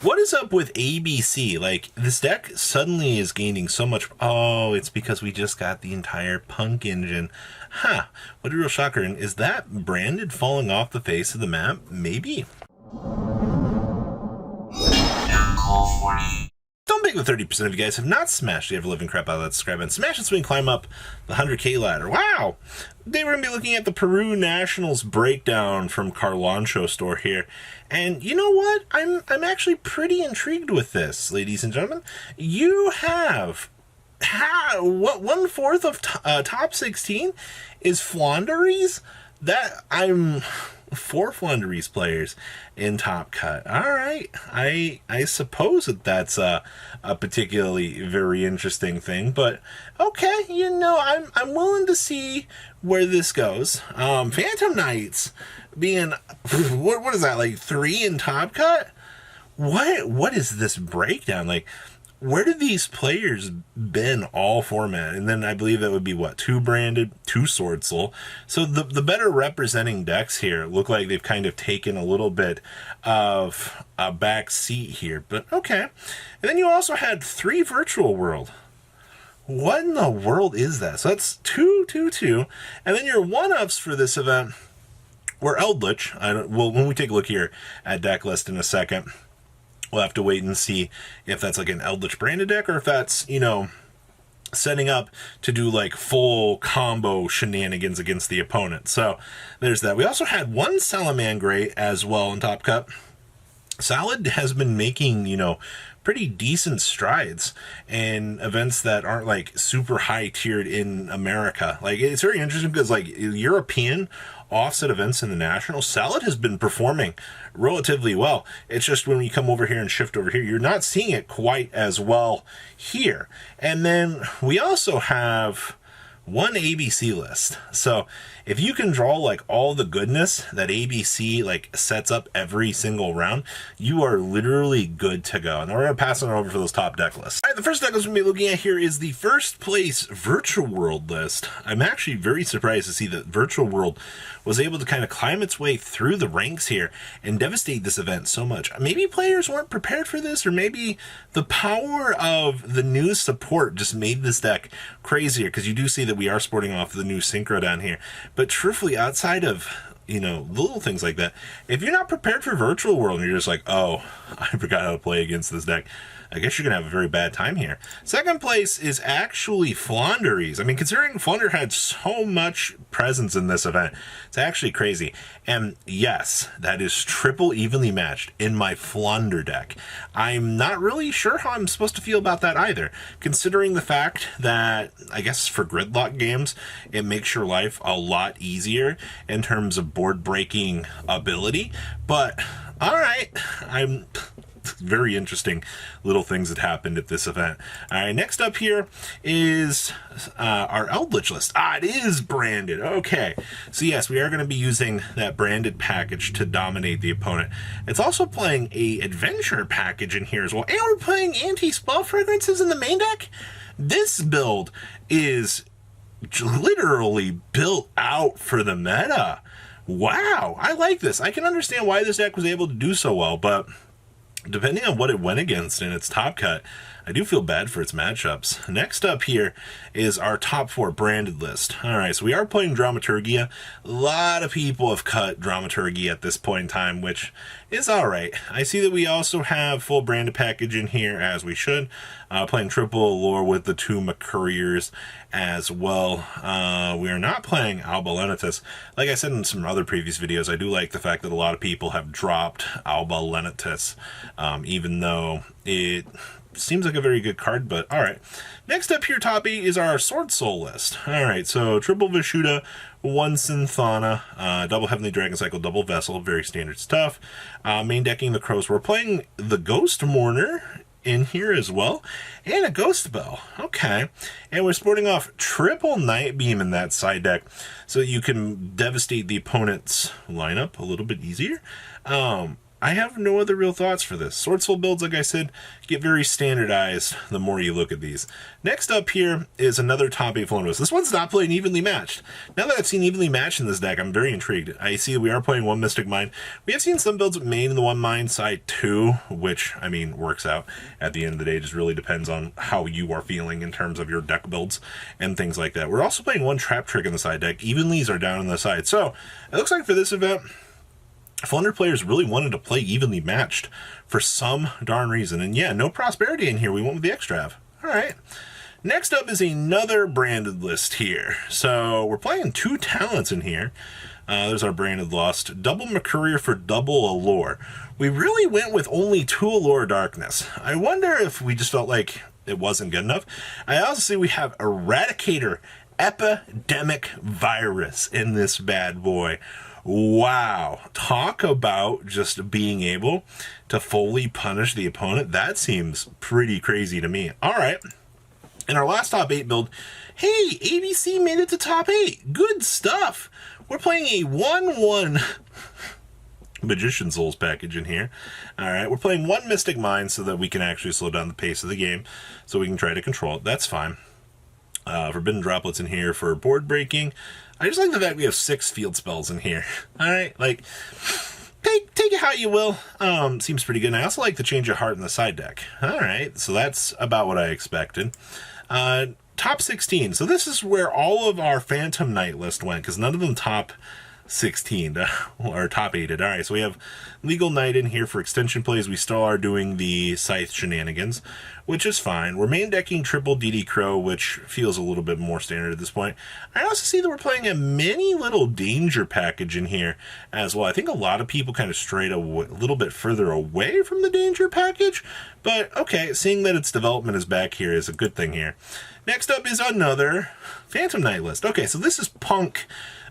What is up with ABC? Like, this deck suddenly is gaining so much. Oh, it's because we just got the entire Punk engine. Huh. What a real shocker. And is that branded falling off the face of the map? Maybe. Don't think the 30% of you guys have not smashed the ever-living crap out of that subscribe button. Smash and swing, climb up the 100K ladder. Wow! Today we're going to be looking at the Peru Nationals breakdown from Carlancho store here. And you know what? I'm actually pretty intrigued with this, ladies and gentlemen. You have what 1/4 of top 16 is Flanderies? That I'm 4 Flanderies players in Top Cut. All right, I suppose that's a particularly very interesting thing, but okay, you know, I'm willing to see where this goes. Phantom Knights being what is that, like 3 in Top Cut? What is this breakdown like? Where do these players been all format? And then I believe that would be what, 2 branded, 2 Sword Soul. So the better representing decks here look like they've kind of taken a little bit of a back seat here, but okay. And then you also had 3 Virtual World. What in the world is that? So that's 2, 2, 2. And then your one-ups for this event were Eldritch. Well, when we take a look here at deck list in a second, we'll have to wait and see if that's like an Eldritch branded deck or if that's, you know, setting up to do like full combo shenanigans against the opponent. So there's that. We also had 1 Salamangreat as well in Top Cut. Salad has been making, you know, pretty decent strides in events that aren't like super high tiered in America. Like, it's very interesting because like European offset events in the National, Salad has been performing relatively well. It's just when you come over here and shift over here, you're not seeing it quite as well here. And then we also have 1 ABC list. So if you can draw like all the goodness that ABC like sets up every single round, you are literally good to go. And we're going to pass it over for those top deck lists. All right, the first deck we're going to be looking at here is the first place Virtual World list. I'm actually very surprised to see that Virtual World was able to kind of climb its way through the ranks here and devastate this event so much. Maybe players weren't prepared for this, or maybe the power of the new support just made this deck crazier, because you do see that we are sporting off the new Synchro down here. But truthfully, outside of, you know, little things like that, if you're not prepared for Virtual World and you're just like, oh, I forgot how to play against this deck, I guess you're going to have a very bad time here. Second place is actually Flanderies. I mean, considering Flander had so much presence in this event, it's actually crazy. And yes, that is triple evenly matched in my Flander deck. I'm not really sure how I'm supposed to feel about that either, considering the fact that, I guess for gridlock games, it makes your life a lot easier in terms of board breaking ability. But all right, very interesting little things that happened at this event. All right, next up here is our Eldritch list. It is branded. Okay, so yes, we are going to be using that branded package to dominate the opponent. It's also playing a adventure package in here as well, and we're playing anti-spell fragrances in the main deck. This build is literally built out for the meta. Wow, I like this. I can understand why this deck was able to do so well, but depending on what it went against in its Top Cut, I do feel bad for its matchups. Next up here is our top 4 branded list. All right, so we are playing Dramaturgia. A lot of people have cut Dramaturgia at this point in time, which is all right. I see that we also have full branded package in here, as we should. Playing triple Allure with the 2 McCouriers as well. We are not playing Alba Lenitus. Like I said in some other previous videos, I do like the fact that a lot of people have dropped Alba Lenitus, even though it seems like a very good card, but all right. Next up here, Toppy, is our Sword Soul list. All right, so triple Vishuddha, 1 Synthana, double Heavenly Dragon Cycle, double Vessel, very standard stuff. Main decking the Crows. We're playing the Ghost Mourner in here as well, and a Ghost Bell. Okay, and we're sporting off triple Night Beam in that side deck, so you can devastate the opponent's lineup a little bit easier. I have no other real thoughts for this. Swordsful builds, like I said, get very standardized the more you look at these. Next up here is another top 8 Flander list. This one's not playing evenly matched. Now that I've seen evenly matched in this deck, I'm very intrigued. I see we are playing one Mystic Mine. We have seen some builds main in the one mine side too, which, I mean, works out at the end of the day. It just really depends on how you are feeling in terms of your deck builds and things like that. We're also playing one Trap Trick in the side deck. Evenlies are down on the side. So, it looks like for this event, Flunder players really wanted to play evenly matched for some darn reason. And yeah, no Prosperity in here. We went with the Extrav. All right. Next up is another branded list here. So we're playing 2 talents in here. There's our branded list. Double Mercurier for double Allure. We really went with only 2 Allure Darkness. I wonder if we just felt like it wasn't good enough. I also see we have Eradicator Epidemic Virus in this bad boy. Wow. Talk about just being able to fully punish the opponent. That seems pretty crazy to me. All right. In our last top 8 build, hey, ABC made it to top 8. Good stuff. We're playing a 1/1 Magician Souls package in here. All right. We're playing 1 Mystic Mine so that we can actually slow down the pace of the game so we can try to control it. That's fine. Forbidden Droplets in here for board breaking. I just like the fact we have 6 field spells in here. All right, like, take it how you will. Seems pretty good. And I also like the Change of Heart in the side deck. All right, so that's about what I expected. Top 16. So this is where all of our Phantom Knight list went, because none of them top 16 or top 8'd. All right, so we have Legal Knight in here for extension plays. We still are doing the Scythe shenanigans, which is fine. We're main decking triple DD Crow, which feels a little bit more standard at this point. I also see that we're playing a mini little danger package in here as well. I think a lot of people kind of strayed a little bit further away from the danger package, but okay, seeing that its development is back here is a good thing here. Next up is another Phantom Knight list. Okay, so this is Punk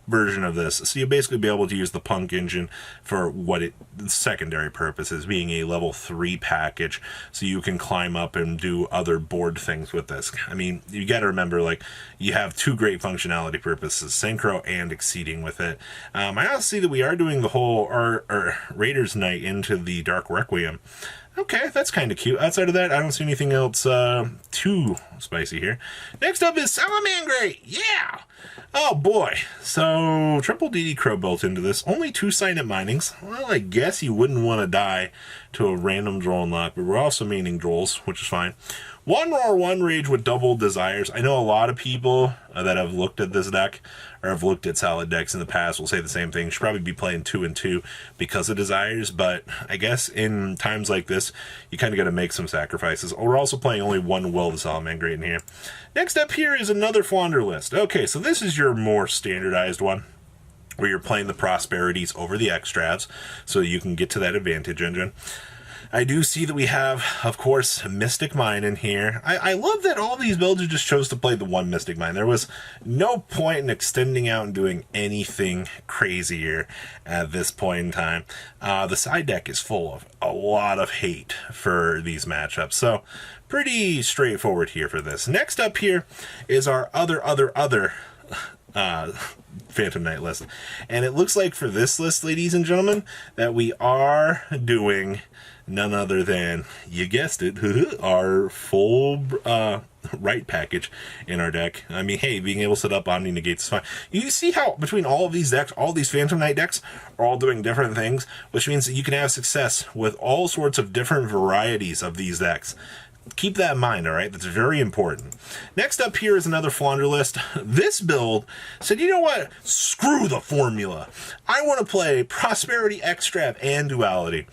version of this. So you'll basically be able to use the Punk engine for what the secondary purpose is, being a level 3 package, so you can climb up and do other board things with this. I mean, you got to remember, like, you have 2 great functionality purposes, Synchro and Exceeding with it. I also see that we are doing the whole Raiders Night into the Dark Requiem. Okay, that's kind of cute. Outside of that, I don't see anything else too spicy here. Next up is Salamangre! Yeah! Oh boy. So, triple DD Crow built into this. Only 2 Signet Minings. Well, I guess you wouldn't want to die to a random Droll Unlock, but we're also maining Drolls, which is fine. 1 Roar, 1 Rage with double Desires. I know a lot of people that have looked at this deck, or have looked at Salad decks in the past, will say the same thing. Should probably be playing 2 and 2 because of Desires, but I guess in times like this, you kind of got to make some sacrifices. We're also playing only 1 Will the Salamangre in here. Next up here is another Flounder list. Okay, so this is your more standardized one, where you're playing the Prosperities over the Extravs, so you can get to that advantage engine. I do see that we have, of course, Mystic Mine in here. I love that all these builds just chose to play the 1 Mystic Mine. There was no point in extending out and doing anything crazier at this point in time. The side deck is full of a lot of hate for these matchups, so pretty straightforward here for this. Next up here is our other Phantom Knight list. And it looks like for this list, ladies and gentlemen, that we are doing none other than, you guessed it, our full right package in our deck. I mean, hey, being able to set up Omni Negates is fine. You see how between all of these decks, all these Phantom Knight decks are all doing different things, which means that you can have success with all sorts of different varieties of these decks. Keep that in mind, all right? That's very important. Next up here is another Flounder list. This build said, you know what? Screw the formula. I want to play Prosperity, Extrav, and Duality.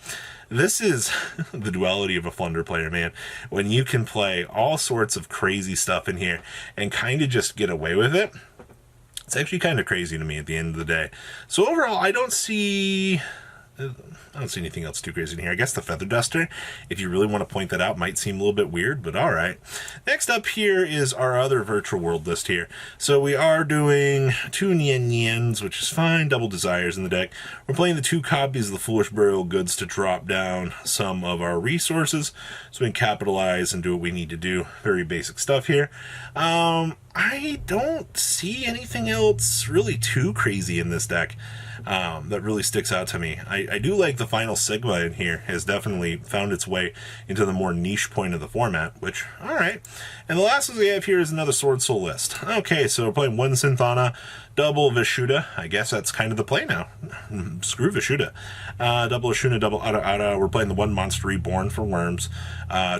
This is the duality of a Flunder player, man. When you can play all sorts of crazy stuff in here and kind of just get away with it, it's actually kind of crazy to me at the end of the day. So overall, I don't see anything else too crazy in here. I guess the Feather Duster, if you really want to point that out, might seem a little bit weird, but all right. Next up here is our other Virtual World list here. So we are doing 2 Nien Niens, which is fine, double Desires in the deck. We're playing the 2 copies of the Foolish Burial Goods to drop down some of our resources so we can capitalize and do what we need to do. Very basic stuff here. I don't see anything else really too crazy in this deck. that really sticks out to me. I do like the final Sigma in here. Has definitely found its way into the more niche point of the format, which, alright. And the last one we have here is another Sword Soul list. Okay, so we're playing one Synthana, double Vishuddha. I guess that's kind of the play now. Screw Vishuddha. Double Ashuna, double Ada. We're playing the one Monster Reborn for Worms.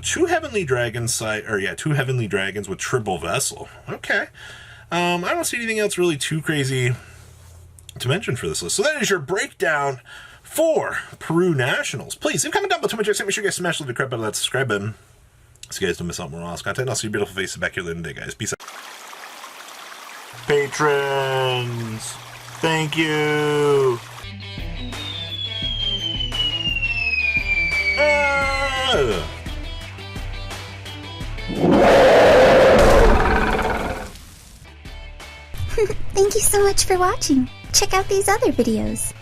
Two Heavenly Dragons, two Heavenly Dragons with triple Vessel. Okay. I don't see anything else really too crazy to mention for this list. So that is your breakdown for Peru Nationals. Please, leave a comment down below to my make sure you guys smash the crap out of that subscribe button so you guys don't miss out more awesome content. I'll see your beautiful faces back here later in the day, guys. Peace out. Patrons, thank you. Thank you so much for watching. Check out these other videos.